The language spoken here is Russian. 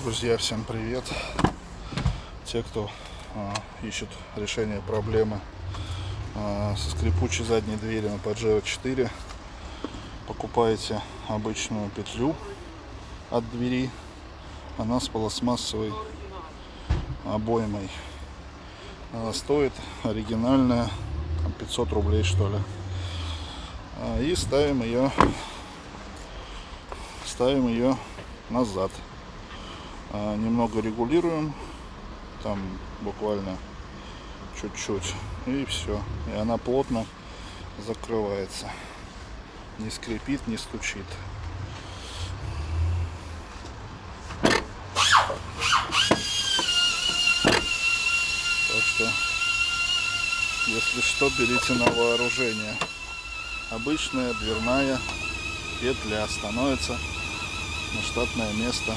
Друзья, всем привет! Те, кто ищет решение проблемы со скрипучей задней дверью на Pajero 4, покупаете обычную петлю от двери, она с пластмассовой обоймой. Она стоит оригинальная 500 рублей, что ли. И ставим ее назад. Немного регулируем, там буквально чуть-чуть, и все. И она плотно закрывается, не скрипит, не стучит. Так что, если что, берите на вооружение. Обычная дверная петля становится на штатное место.